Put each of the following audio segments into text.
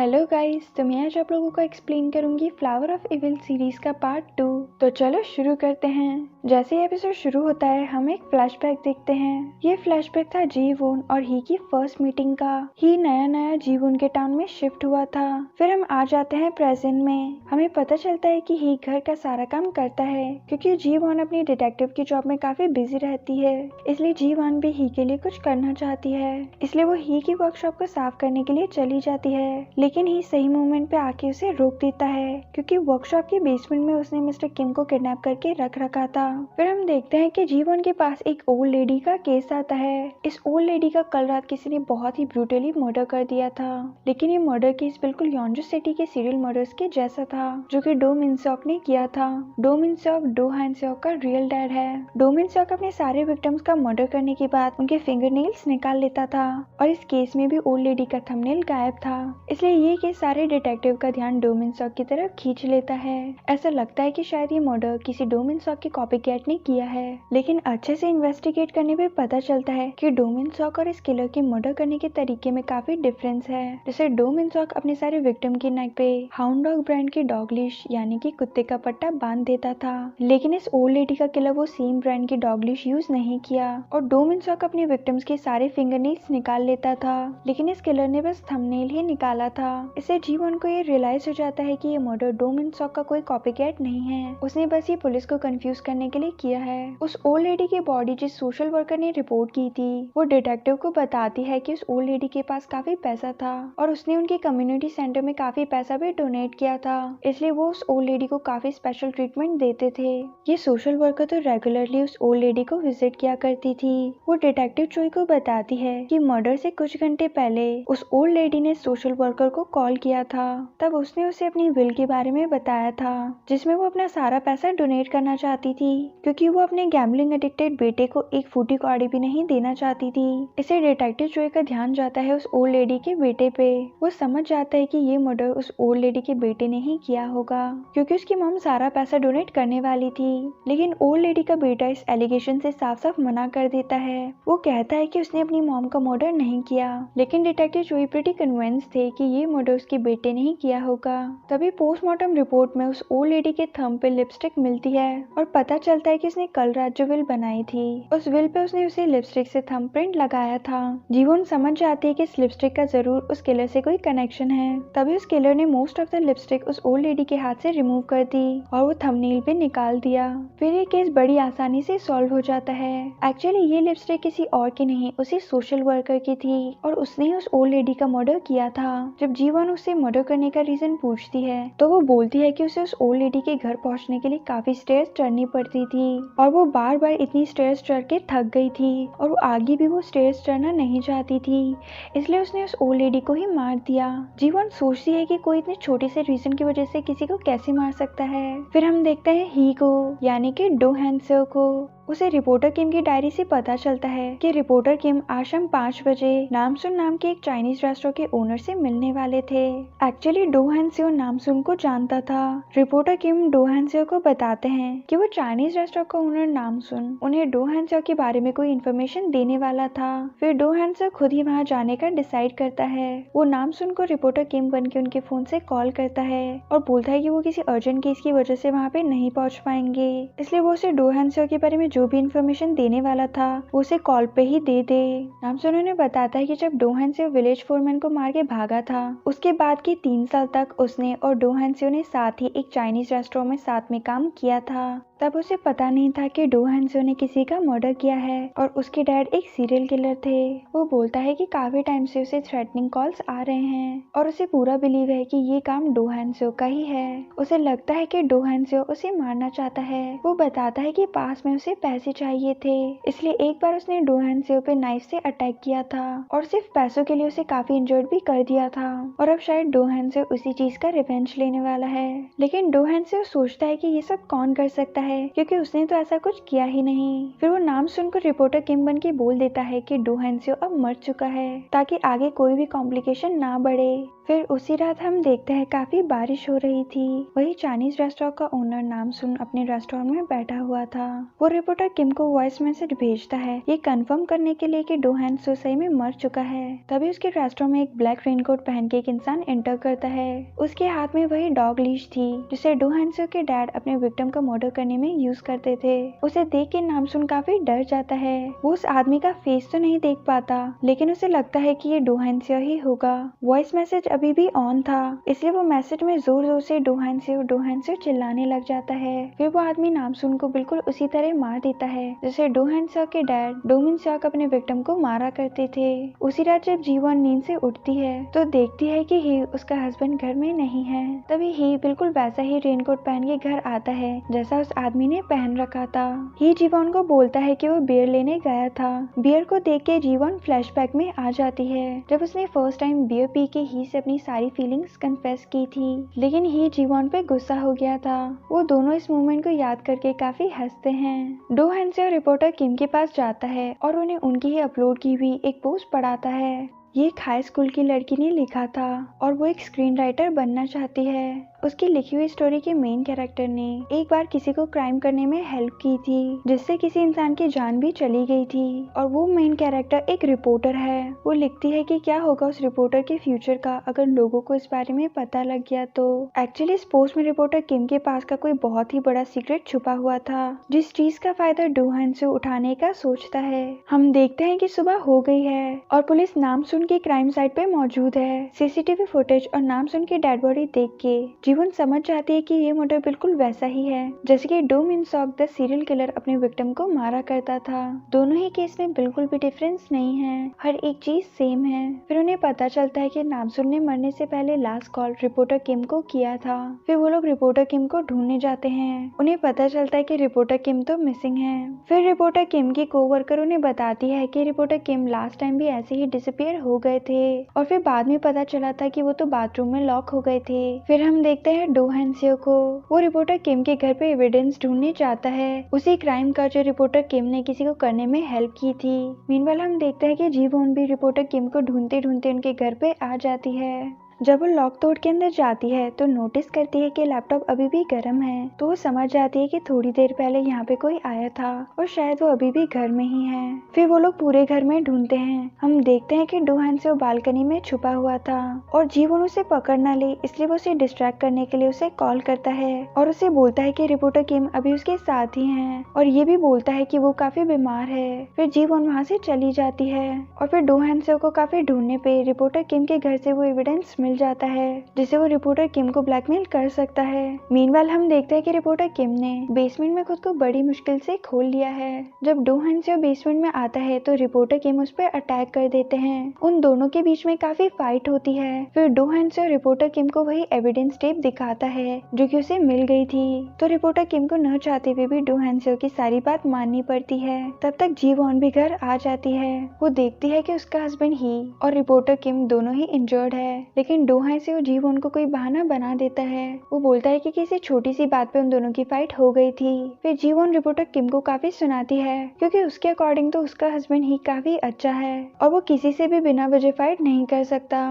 Hello guys, तो मैं आज आप लोगों को एक्सप्लेन करूंगी फ्लावर ऑफ इविल सीरीज का पार्ट 2। तो चलो शुरू करते हैं। जैसे ये एपिसोड शुरू होता है हम एक फ्लैशबैक देखते हैं। ये फ्लैशबैक था जी वून और ही की फर्स्ट मीटिंग का। ही नया जी वून के टाउन में शिफ्ट हुआ था। फिर हम आ जाते हैं प्रेजेंट में। हमें पता चलता है कि ही घर का सारा काम करता है क्योंकि जी वॉन अपनी डिटेक्टिव की जॉब में काफी बिजी रहती है, इसलिए जी वॉन भी ही के लिए कुछ करना चाहती है। इसलिए वो ही की वर्कशॉप को साफ करने के लिए चली जाती है, लेकिन ही सही मोमेंट पे आके उसे रोक देता है क्योंकि वर्कशॉप के बेसमेंट में उसने मिस्टर किम को किडनैप करके रख रखा था। फिर हम देखते हैं कि जीवन के पास एक ओल्ड लेडी का केस आता है। इस ओल्ड लेडी का कल रात किसी ने बहुत ही ब्रूटली मर्डर कर दिया था, लेकिन ये मर्डर केस बिल्कुल यॉन्जो सिटी के सीरियल मर्डर्स के जैसा था जो कि डो मिन सॉक ने किया था। डो मिन सॉक डो हान सॉक का रियल डैड है। डो मिन सॉक अपने सारे विक्टिम्स का मर्डर करने के बाद उनके फिंगर नेल्स निकाल लेता था और इस केस में भी ओल्ड लेडी का थंबनेल गायब था, इसलिए ये केस सारे डिटेक्टिव का ध्यान डो मिन सॉक की तरफ खींच लेता है। ऐसा लगता है कि शायद ये मर्डर किसी डो मिन सॉक के कॉपीकैट ने किया है, लेकिन अच्छे से इन्वेस्टिगेट करने पे पता चलता है कि डो मिन सॉक और इस किलर के मर्डर करने के तरीके में काफी डिफरेंस है। जैसे डो मिन सॉक अपने सारे विक्टिम की नेक पे हाउंड डॉग ब्रांड की डॉग लीश यानी कि कुत्ते का पट्टा बांध देता था, लेकिन इस ओल्ड लेडी का किलर वो सेम ब्रांड की डॉग लीश यूज नहीं किया और डो मिन सॉक अपने विक्टिम्स के सारे फिंगर नेल्स निकाल लेता था, लेकिन इस किलर ने बस थंबनेल ही निकाला था। इससे जीवन को ये रियलाइज हो जाता है कि ये मर्डर डो मिन सॉक का कोई कॉपीकैट नहीं है, उसने बस ये पुलिस को कंफ्यूज करने के लिए किया है। उस ओल्ड लेडी की बॉडी जिस सोशल वर्कर ने रिपोर्ट की थी वो डिटेक्टिव को बताती है कि उस ओल्ड लेडी के पास काफी पैसा था और उसने उनके कम्युनिटी सेंटर में काफी पैसा भी डोनेट किया था, इसलिए वो उस ओल्ड लेडी को काफी स्पेशल ट्रीटमेंट देते थे। ये सोशल वर्कर तो रेगुलरली उस ओल्ड लेडी को विजिट किया करती थी। वो डिटेक्टिव चोई को बताती है कि मर्डर से कुछ घंटे पहले उस ओल्ड लेडी ने सोशल वर्कर को कॉल किया था, तब उसने उसे अपनी विल के बारे में बताया था जिसमें वो अपना सारा पैसा डोनेट करना चाहती थी क्योंकि वो अपने गैम्बलिंग एडिक्टेड बेटे को एक फूटी कौड़ी भी नहीं देना चाहती थी। इसे डिटेक्टिव चोई का ध्यान जाता है उस ओल्ड लेडी के बेटे पे। वो समझ जाता है कि ये मर्डर उस ओल्ड लेडी के बेटे ने ही किया होगा क्योंकि उसकी मॉम सारा पैसा डोनेट करने वाली थी, लेकिन ओल्ड लेडी का बेटा इस एलिगेशन से साफ साफ मना कर देता है। वो कहता है कि उसने अपनी मॉम का मर्डर नहीं किया, लेकिन डिटेक्टिव चोई प्रीटी कन्विंस थे कि ये मर्डर उसके बेटे ने ही किया होगा। तभी पोस्टमार्टम रिपोर्ट में उस ओल्ड लेडी के थंब पे लिपस्टिक मिलती है और पता चलता है कि उसने कल रात जो विल बनाई थी उस विल पे उसने उसे लिपस्टिक से थंब प्रिंट लगाया था। जीवन समझ जाती है कि इस लिपस्टिक का जरूर उस किलर से कोई कनेक्शन है। तभी उस किलर ने मोस्ट ऑफ द लिपस्टिक उस ओल्ड लेडी के हाथ से रिमूव कर दी और वो थंबनेल पे निकाल दिया। फिर ये केस बड़ी आसानी से सॉल्व हो जाता है। एक्चुअली ये लिपस्टिक किसी और की नहीं उसी सोशल वर्कर की थी और उसने ही उस ओल्ड लेडी का मर्डर किया था। जब जीवन उससे मर्डर करने का रीजन पूछती है तो वो बोलती है कि उसे उस ओल्ड लेडी के घर पहुंचने के लिए काफी स्टेयर्स चढ़नी पड़ती थी और वो बार बार इतनी स्टेयर्स चढ़ के थक गई थी और वो आगे भी वो स्टेयर्स चढ़ना नहीं चाहती थी, इसलिए उसने उस ओल्ड लेडी को ही मार दिया। जीवन सोचती है कि कोई इतने छोटे से रीजन की वजह से किसी को कैसे मार सकता है। फिर हम देखते हैं ही को यानी कि डो हैन सो को। उसे रिपोर्टर किम की डायरी से पता चलता है कि रिपोर्टर किम आज शाम 5 बजे नामसुन नाम के एक चाइनीज रेस्टोरेंट के ओनर से मिलने वाले थे। एक्चुअली डो हैन सेओ नामसुन को जानता था। रिपोर्टर किम डो हैन सेओ को बताते हैं कि वो चाइनीज रेस्टोरेंट का ओनर नामसुन उन्हें डो हैन सेओ के बारे में कोई इन्फॉर्मेशन देने वाला था। फिर डो हैन सेओ खुद ही वहाँ जाने का डिसाइड करता है। वो नामसुन को रिपोर्टर किम बन के उनके फोन से कॉल करता है और बोलता है कि वो किसी अर्जेंट केस की वजह से वहाँ पे नहीं पहुँच पाएंगे, इसलिए वो उसे डो हैन सेओ के बारे में जो भी इन्फॉर्मेशन देने वाला था वो उसे कॉल पे ही दे दे। नामसुन उन्हें बताता है कि जब डो हैन सेओ विलेज फोरमैन को मार के भागा था उसके बाद के 3 साल तक उसने और डो हैन सेओ ने साथ ही एक चाइनीज रेस्टोरेंट में साथ में काम किया था। तब उसे पता नहीं था कि डो हैन सेओ ने किसी का मर्डर किया है और उसके डैड एक सीरियल किलर थे। वो बोलता है कि काफी टाइम से उसे थ्रेटनिंग कॉल्स आ रहे हैं और उसे पूरा बिलीव है कि ये काम डो हैन सेओ का ही है। उसे लगता है कि डो हैन सेओ उसे मारना चाहता है। वो बताता है कि पास में उसे पैसे चाहिए थे, इसलिए एक बार उसने डो हैन सेओ पे नाइफ से अटैक किया था और सिर्फ पैसों के लिए उसे काफी इंजर्ड भी कर दिया था और अब शायद डो हैन सेओ उसी चीज का रिवेंज लेने वाला है। लेकिन डो हैन सेओ सोचता है कि ये सब कौन कर सकता है, है क्योंकि उसने तो ऐसा कुछ किया ही नहीं। फिर वो नाम सुनकर रिपोर्टर किम बन के बोल देता है कि डो हैन सियो अब मर चुका है ताकि आगे कोई भी कॉम्प्लिकेशन ना बढ़े। फिर उसी रात हम देखते हैं काफी बारिश हो रही थी। वही चाइनीज रेस्टोरेंट का ओनर नाम सुन अपने रेस्टोरेंट में बैठा हुआ था। वो रिपोर्टर किम को वॉइस मैसेज भेजता है ये कंफर्म करने के लिए कि डो हैन सियो सही में मर चुका है। तभी उसके रेस्टोरेंट में एक ब्लैक रेनकोट पहन के एक इंसान एंटर करता है। उसके हाथ में वही डॉग लीश थी जिसे डो हैन सियो के डैड अपने विक्टिम का मर्डर करने में यूज करते थे। उसे देख के नाम सुन काफी डर जाता है। वो उस आदमी का फेस तो नहीं देख पाता लेकिन उसे लगता है कि ये डो हैन सियो ही होगा। वॉइस मैसेज अभी भी ऑन था इसलिए वो मैसेज में जोर जोर से डो हैन सियो चिल्लाने लग जाता है। फिर वो आदमी नाम सुन को बिल्कुल उसी तरह मार देता है जैसे डो हैन सियो के डैड डो मिन सियो अपने विक्टिम को मारा करते थे। उसी रात जब जीवन नींद से उठती है तो देखती है कि ही उसका हस्बैंड घर में नहीं है। तभी ही बिल्कुल वैसा ही रेनकोट पहन के घर आता है जैसा उस आदमी ने पहन रखा था। ही जीवन को बोलता है कि वो बियर लेने गया था। बियर को देख के जीवन फ्लैशबैक में आ जाती है जब उसने फर्स्ट टाइम बियर पी के ही से अपनी सारी फीलिंग्स कन्फेस की थी लेकिन ही जीवन पे गुस्सा हो गया था। वो दोनों इस मोमेंट को याद करके काफी हंसते हैं। डो हैन सियो रिपोर्टर किम के पास जाता है और उन्हें उनकी ही अपलोड की हुई एक पोस्ट पढ़ाता है। ये एक हाई स्कूल की लड़की ने लिखा था और वो एक स्क्रीन राइटर बनना चाहती है। उसकी लिखी हुई स्टोरी के मेन कैरेक्टर ने एक बार किसी को क्राइम करने में हेल्प की थी जिससे किसी इंसान की जान भी चली गई थी और वो मेन कैरेक्टर एक रिपोर्टर है। वो लिखती है कि क्या होगा उस रिपोर्टर के फ्यूचर का अगर लोगों को इस बारे में पता लग गया तो। एक्चुअली इस पोस्ट में रिपोर्टर किम के पास का कोई बहुत ही बड़ा सीक्रेट छुपा हुआ था जिस चीज का फायदा डो हैन सियो उठाने का सोचता है। हम देखते हैं कि सुबह हो गई है और पुलिस नाम सुन के क्राइम साइट पे मौजूद है। सीसीटीवी फुटेज और नाम सुन के डेड बॉडी देख के जीवन समझ जाती है कि ये मर्डर बिल्कुल वैसा ही है जैसे कि डो मिन सॉक द सीरियल किलर अपने विक्टिम को मारा करता था। दोनों ही केस में बिल्कुल भी डिफरेंस नहीं है, हर एक चीज सेम है। फिर उन्हें पता चलता है कि नामसुन ने मरने से पहले लास्ट कॉल रिपोर्टर किम को किया था। फिर वो लोग रिपोर्टर किम को ढूंढने जाते हैं। उन्हें पता चलता है कि रिपोर्टर किम तो मिसिंग है। फिर रिपोर्टर किम की कोवर्कर उन्हें बताती है कि रिपोर्टर किम लास्ट टाइम भी ऐसे ही डिसअपियर हो गए थे और फिर बाद में पता चला था कि वो तो बाथरूम में लॉक हो गए थे। फिर हम देखते हैं डो हैन सियो को। वो रिपोर्टर किम के घर पे एविडेंस ढूंढने जाता है, उसी क्राइम का जो रिपोर्टर किम ने किसी को करने में हेल्प की थी। मीनवाइल हम देखते हैं कि जी वोन भी रिपोर्टर किम को ढूंढते ढूंढते उनके घर पे आ जाती है। जब वो लॉक तोड़ के अंदर जाती है तो नोटिस करती है कि लैपटॉप अभी भी गर्म है, तो वो समझ जाती है कि थोड़ी देर पहले यहाँ पे कोई आया था और शायद वो अभी भी घर में ही है। फिर वो लोग पूरे घर में ढूंढते हैं। हम देखते हैं कि डो हैन सियो बालकनी में छुपा हुआ था और जीवन उसे पकड़ ना ले इसलिए वो उसे डिस्ट्रैक्ट करने के लिए उसे कॉल करता है और उसे बोलता है कि रिपोर्टर किम अभी उसके साथ ही है और ये भी बोलता है कि वो काफी बीमार है। फिर जीवन वहाँ से चली जाती है और फिर डो हैन सियो को काफी ढूंढने पे रिपोर्टर किम के घर से वो एविडेंस मिल जाता है जिसे वो रिपोर्टर किम को ब्लैकमेल कर सकता है। मीनवाइल हम देखते हैं कि रिपोर्टर किम ने बेसमेंट में खुद को बड़ी मुश्किल से खोल लिया है। जब डो हैन सियो बेसमेंट में आता है तो रिपोर्टर किम उस पर अटैक कर देते हैं। उन दोनों के बीच में काफी फाइट होती है। फिर डो हैन सियो रिपोर्टर किम को वही एविडेंस टेप दिखाता है जो कि उसे मिल गई थी, तो रिपोर्टर किम को न चाहते हुए भी डो हैन सियो की सारी बात माननी पड़ती है। तब तक जी वॉन भी घर आ जाती है। वो देखती है कि उसका हस्बैंड ही और रिपोर्टर किम दोनों ही इंजर्ड है, लेकिन डो हैन सियो जी वॉन को कोई बहाना बना देता है। वो बोलता है कि किसी छोटी सी बात पे उन दोनों की फाइट हो गई थी। फिर जी वॉन रिपोर्टर किम को काफी सुनाती है क्योंकि उसके अकॉर्डिंग तो उसका हस्बैंड ही काफी अच्छा है और वो किसी से भी बिना वजह फाइट नहीं कर सकता।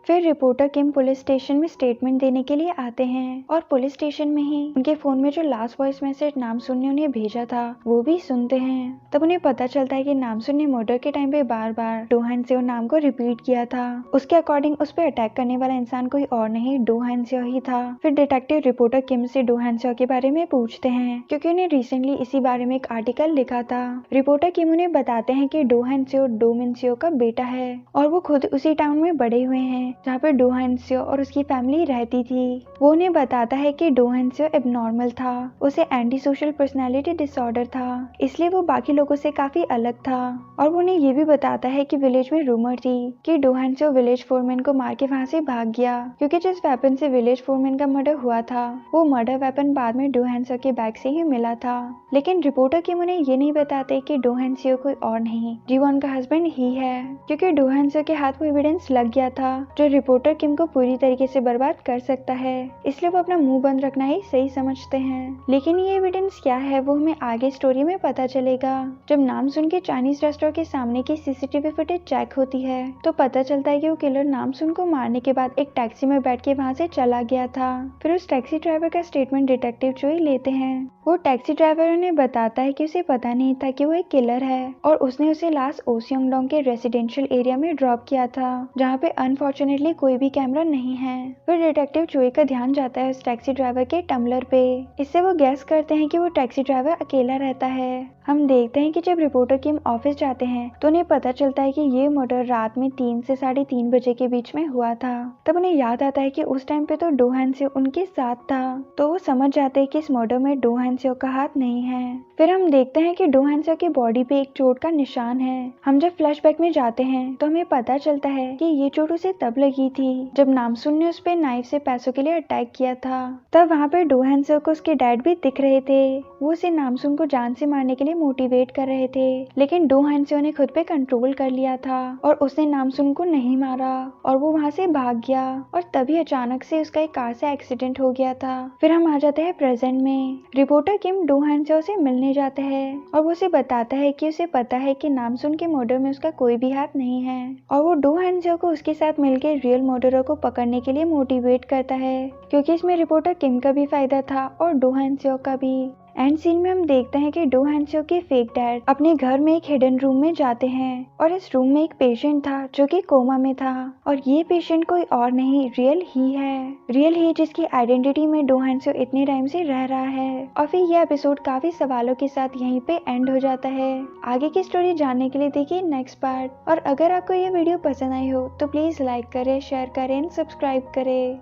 फिर रिपोर्टर किम पुलिस स्टेशन में स्टेटमेंट देने के लिए आते हैं और पुलिस स्टेशन में ही उनके फोन में जो लास्ट वॉइस मैसेज नामसुन ने उन्हें भेजा था वो भी सुनते हैं। तब उन्हें पता चलता है कि नामसुन ने मर्डर के टाइम पे बार बार डो हैन सियो नाम को रिपीट किया था। उसके अकॉर्डिंग उस पर अटैक करने वाला इंसान कोई और नहीं डो हैन सियो ही था। फिर डिटेक्टिव रिपोर्टर किम से डो हैन सियो के बारे में पूछते हैं क्योंकि उन्हें रिसेंटली इसी बारे में एक आर्टिकल लिखा था। रिपोर्टर किम उन्हें बताते हैं कि डो हैन सियो डो मिन सियो का बेटा है और वो खुद उसी टाउन में बड़े हुए हैं जहाँ पे डो हैन सियो और उसकी फैमिली रहती थी। वो उन्हें बताता है कि डो हैन सियो एबनॉर्मल था, उसे एंटी सोशल पर्सनैलिटी डिसऑर्डर था, इसलिए वो बाकी लोगों से काफी अलग था। और वो उन्हें ये भी बताता है कि विलेज में रूमर थी कि डो हैन सियो विलेज फोरमैन को मार के वहाँ से भाग गया क्योंकि जिस वेपन से विलेज फोरमैन का मर्डर हुआ था वो मर्डर वेपन बाद में डो हैन सियो के बैग से ही मिला था। लेकिन रिपोर्टर किम उन्हें ये नहीं बताते कि डो हैन सियो कोई और नहीं जीवन का हस्बैंड ही है, क्योंकि डो हैन सियो के हाथ वो एविडेंस लग गया था जो रिपोर्टर किम को पूरी तरीके से बर्बाद कर सकता है, इसलिए वो अपना मुंह बंद रखना ही सही समझते हैं। लेकिन ये एविडेंस क्या है वो हमें आगे स्टोरी में पता चलेगा। जब नामसुन के चाइनीज रेस्टोरेंट के सामने की सीसीटीवी फुटेज चेक होती है तो पता चलता है कि वो किलर नामसुन को मारने के बाद एक टैक्सी में बैठ के वहाँ से चला गया था। फिर उस टैक्सी ड्राइवर का स्टेटमेंट डिटेक्टिव चोई लेते हैं। वो टैक्सी ड्राइवर उन्हें बताता है कि उसे पता नहीं था कि वो एक किलर है और उसने उसे लास्ट ओसियोंगडोंग के रेसिडेंशियल एरिया में ड्रॉप किया था, जहाँ पे अनफॉर्चुनेटली कोई भी कैमरा नहीं है। फिर डिटेक्टिव चोई का ध्यान जाता है उस टैक्सी ड्राइवर के टम्बलर पे। इससे वो गैस करते हैं कि वो टैक्सी ड्राइवर अकेला रहता है। हम देखते हैं कि जब रिपोर्टर किम ऑफिस जाते हैं तो उन्हें पता चलता है कि ये मर्डर रात में 3 से 3:30 बजे के बीच में हुआ था। तब उन्हें याद आता है कि उस टाइम पे तो डो हान सेओ उनके साथ था, तो वो समझ जाते हैं कि इस मर्डर में डो हान सेओ का हाथ नहीं है। फिर हम देखते हैं कि डो हान सेओ की बॉडी पे एक चोट का निशान है। हम जब फ्लैशबैक में जाते हैं तो हमें पता चलता है कि ये चोट उसे तब लगी थी जब नामसुन ने उस पे नाइफ से पैसों के लिए अटैक किया था। तब वहाँ पे डो हान सेओ को उसके डैड भी दिख रहे थे। वो उसे नामसुन को जान से मारने के लिए मोटिवेट कर रहे थे, लेकिन डो हान सेओ ने खुद पे कंट्रोल कर लिया था और उसने नामसुन को नहीं मारा और वो वहाँ से भाग गया। और तभी अचानक से उसका एक कार से एक्सीडेंट हो गया था। फिर हम आ जाते हैं प्रेजेंट में। रिपोर्टर किम डो हान सेओ से मिलने जाता है और वो उसे बताता है कि उसे पता है कि नामसुन के मर्डर में उसका कोई भी हाथ नहीं है और वो डो हान सेओ को उसके साथ मिलकर रियल मर्डरर को पकड़ने के लिए मोटिवेट करता है, क्योंकि इसमें रिपोर्टर किम का भी फायदा था और डो हान सेओ का भी। एंड सीन में हम देखते हैं कि डो हान सेओ के फेक डैड अपने घर में एक हिडन रूम में जाते हैं और इस रूम में एक पेशेंट था जो कि कोमा में था और ये पेशेंट कोई और नहीं रियल ही जिसकी आइडेंटिटी में डो हान सेओ इतने टाइम से रह रहा है। और फिर ये एपिसोड काफी सवालों के साथ यहीं पे एंड हो जाता है। आगे की स्टोरी जानने के लिए देखिए नेक्स्ट पार्ट। और अगर आपको ये वीडियो पसंद आई हो तो प्लीज लाइक करें, शेयर करें, सब्सक्राइब करें।